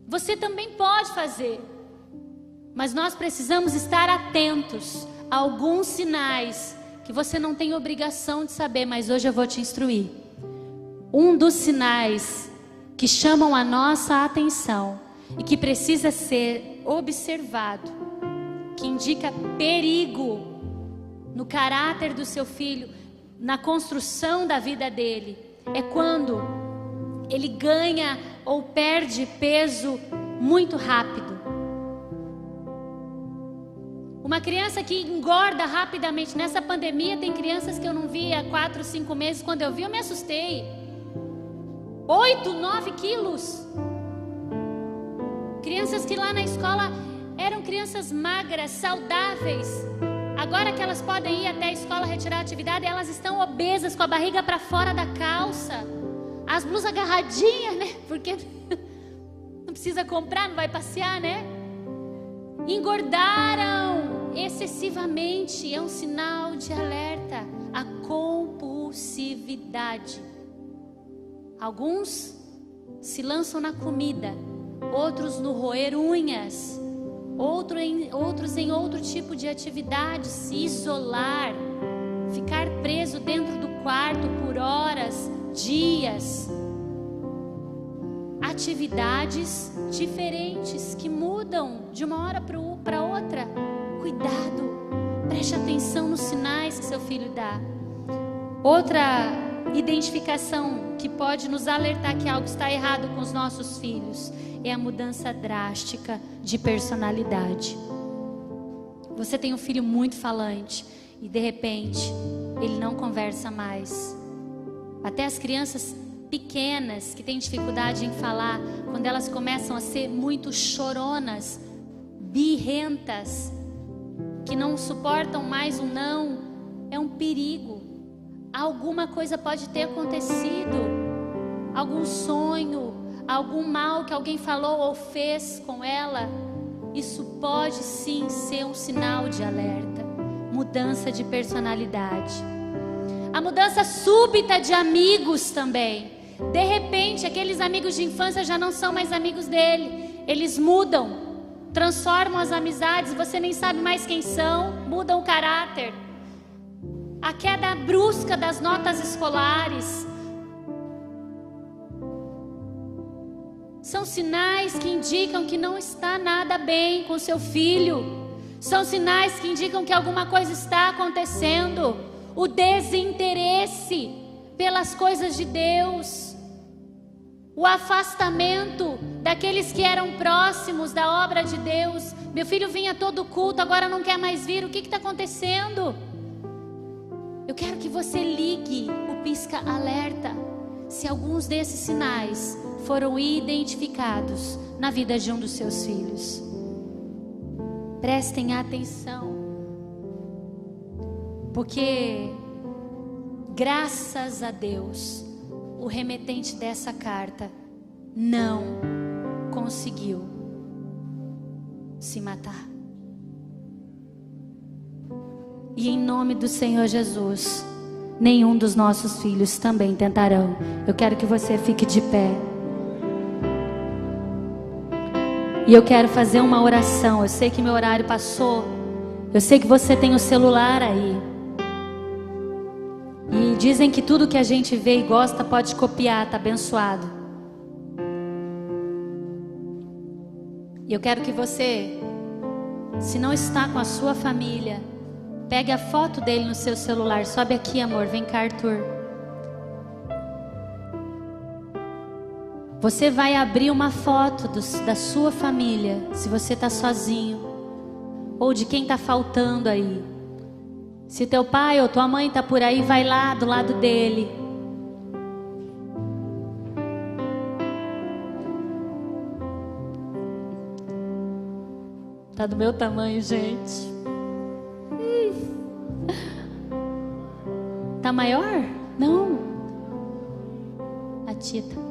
Você também pode fazer. Mas nós precisamos estar atentos a alguns sinais que você não tem obrigação de saber, mas hoje eu vou te instruir. Um dos sinais que chamam a nossa atenção e que precisa ser observado, que indica perigo no caráter do seu filho, na construção da vida dele, é quando ele ganha ou perde peso muito rápido. Uma criança que engorda rapidamente. Nessa pandemia tem crianças que eu não vi há 4, 5 meses. Quando eu vi, eu me assustei. 8, 9 quilos. Crianças que lá na escola eram crianças magras, saudáveis. Agora que elas podem ir até a escola retirar a atividade, elas estão obesas, com a barriga para fora da calça. As blusas agarradinhas, né? Porque não precisa comprar, não vai passear, né? Engordaram excessivamente. É um sinal de alerta. A compulsividade. Alguns se lançam na comida, outros no roer unhas, outros em outro tipo de atividade, se isolar, ficar preso dentro do quarto por horas, dias. Atividades diferentes que mudam de uma hora para outra. Cuidado, preste atenção nos sinais que seu filho dá. Outra identificação que pode nos alertar que algo está errado com os nossos filhos é a mudança drástica de personalidade. Você tem um filho muito falante e de repente ele não conversa mais. Até as crianças pequenas que têm dificuldade em falar, quando elas começam a ser muito choronas, birrentas, que não suportam mais um não, é um perigo. Alguma coisa pode ter acontecido, algum sonho, algum mal que alguém falou ou fez com ela. Isso pode sim ser um sinal de alerta. Mudança de personalidade. A mudança súbita de amigos também. De repente, aqueles amigos de infância já não são mais amigos dele. Eles mudam, transformam as amizades, você nem sabe mais quem são, mudam o caráter. A queda brusca das notas escolares são sinais que indicam que não está nada bem com seu filho. São sinais que indicam que alguma coisa está acontecendo. O desinteresse pelas coisas de Deus. O afastamento daqueles que eram próximos da obra de Deus. Meu filho vinha todo culto, agora não quer mais vir. O que está acontecendo? Eu quero que você ligue o pisca-alerta se alguns desses sinais foram identificados na vida de um dos seus filhos. Prestem atenção, porque graças a Deus, o remetente dessa carta não conseguiu se matar. E em nome do Senhor Jesus, nenhum dos nossos filhos também tentarão. Eu quero que você fique de pé. E eu quero fazer uma oração. Eu sei que meu horário passou. Eu sei que você tem o celular aí. E dizem que tudo que a gente vê e gosta pode copiar, tá abençoado. E eu quero que você, se não está com a sua família, pegue a foto dele no seu celular. Sobe aqui, amor. Vem cá, Arthur. Você vai abrir uma foto da sua família, se você está sozinho, ou de quem está faltando aí. Se teu pai ou tua mãe está por aí, vai lá do lado dele. Tá do meu tamanho, gente. Tá maior? Não. A Tita.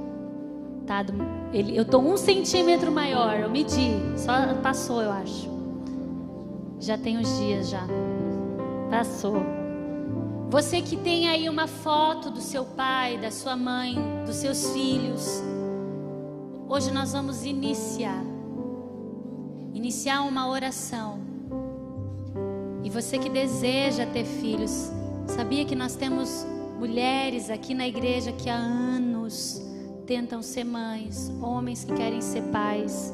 Tá, eu tô 1 centímetro maior. Eu medi. Só passou, eu acho. Já tem uns dias já. Passou. Você que tem aí uma foto do seu pai, da sua mãe, dos seus filhos. Hoje nós vamos iniciar uma oração. E você que deseja ter filhos, sabia que nós temos mulheres aqui na igreja que há anos tentam ser mães, homens que querem ser pais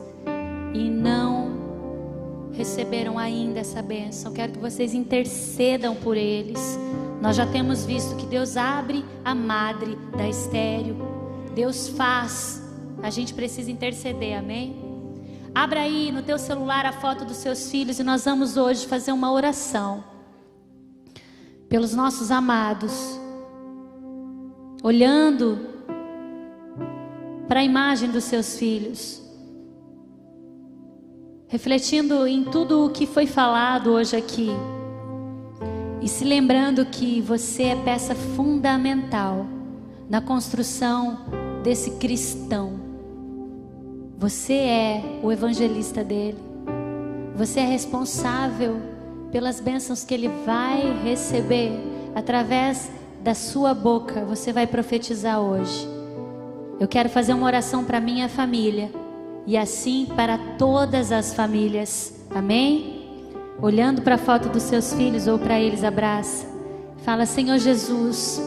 e não receberam ainda essa bênção. Quero que vocês intercedam por eles. Nós já temos visto que Deus abre a madre da estéril. Deus faz. A gente precisa interceder, amém? Abra aí no teu celular a foto dos seus filhos e nós vamos hoje fazer uma oração pelos nossos amados, olhando para a imagem dos seus filhos, refletindo em tudo o que foi falado hoje aqui e se lembrando que você é peça fundamental na construção desse cristão. Você é o evangelista dele. Você é responsável pelas bênçãos que ele vai receber através da sua boca. Você vai profetizar hoje. Eu quero fazer uma oração para minha família e assim para todas as famílias. Amém? Olhando para a foto dos seus filhos ou para eles, abraça. Fala: Senhor Jesus,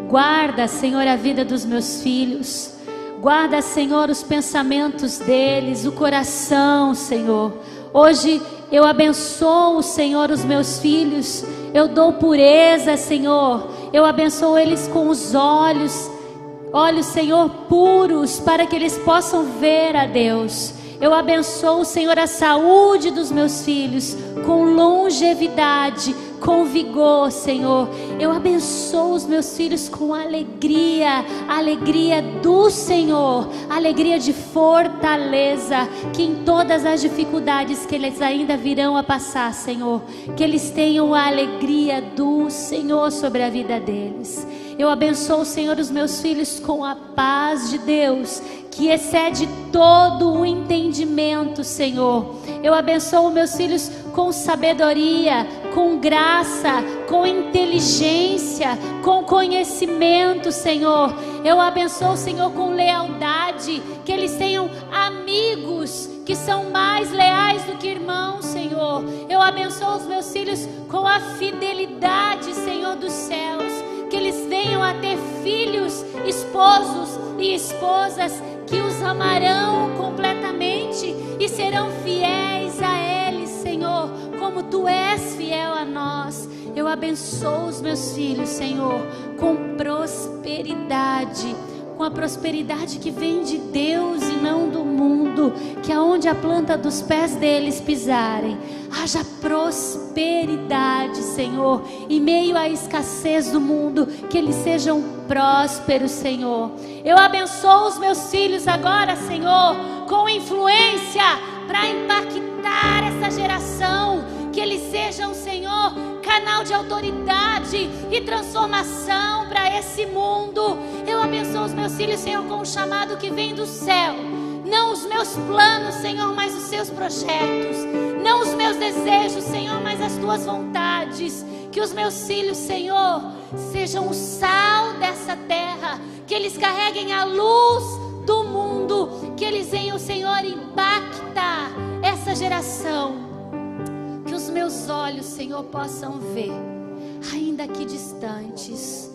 guarda, Senhor, a vida dos meus filhos. Guarda, Senhor, os pensamentos deles, o coração, Senhor. Hoje eu abençoo, Senhor, os meus filhos. Eu dou pureza, Senhor. Eu abençoo eles com os olhos olhos, Senhor, puros, para que eles possam ver a Deus. Eu abençoo, Senhor, a saúde dos meus filhos, com longevidade, com vigor, Senhor. Eu abençoo os meus filhos com alegria, alegria do Senhor, alegria de fortaleza, que em todas as dificuldades que eles ainda virão a passar, Senhor, que eles tenham a alegria do Senhor sobre a vida deles. Eu abençoo, Senhor, os meus filhos com a paz de Deus, que excede todo o entendimento, Senhor. Eu abençoo meus filhos com sabedoria, com graça, com inteligência, com conhecimento, Senhor. Eu abençoo, Senhor, com lealdade, que eles tenham amigos que são mais leais do que irmãos, Senhor. Eu abençoo os meus filhos com a fidelidade, Senhor dos céus, que eles venham a ter filhos, esposos e esposas que os amarão completamente e serão fiéis a eles, Senhor, como Tu és fiel a nós. Eu abençoo os meus filhos, Senhor, com prosperidade, com a prosperidade que vem de Deus e não do mundo, que aonde a planta dos pés deles pisarem, haja prosperidade, Senhor, em meio à escassez do mundo, que eles sejam prósperos, Senhor. Eu abençoo os meus filhos agora, Senhor, com influência para impactar essa geração, que eles sejam, Senhor, canal de autoridade e transformação para esse mundo. Eu abençoo os meus filhos, Senhor, com um chamado que vem do céu. Não os meus planos, Senhor, mas os Seus projetos. Não os meus desejos, Senhor, mas as Tuas vontades. Que os meus filhos, Senhor, sejam o sal dessa terra. Que eles carreguem a luz do mundo. Que eles venham, Senhor, impactar essa geração. Que os meus olhos, Senhor, possam ver, ainda que distantes,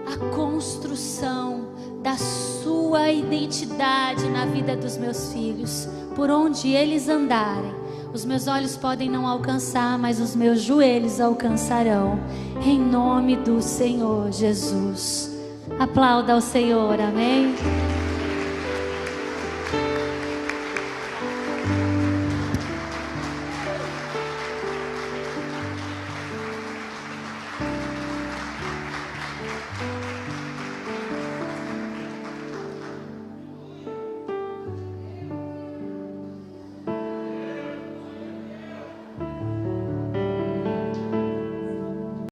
a construção da Sua identidade na vida dos meus filhos. Por onde eles andarem, os meus olhos podem não alcançar, mas os meus joelhos alcançarão, em nome do Senhor Jesus. Aplauda ao Senhor, amém?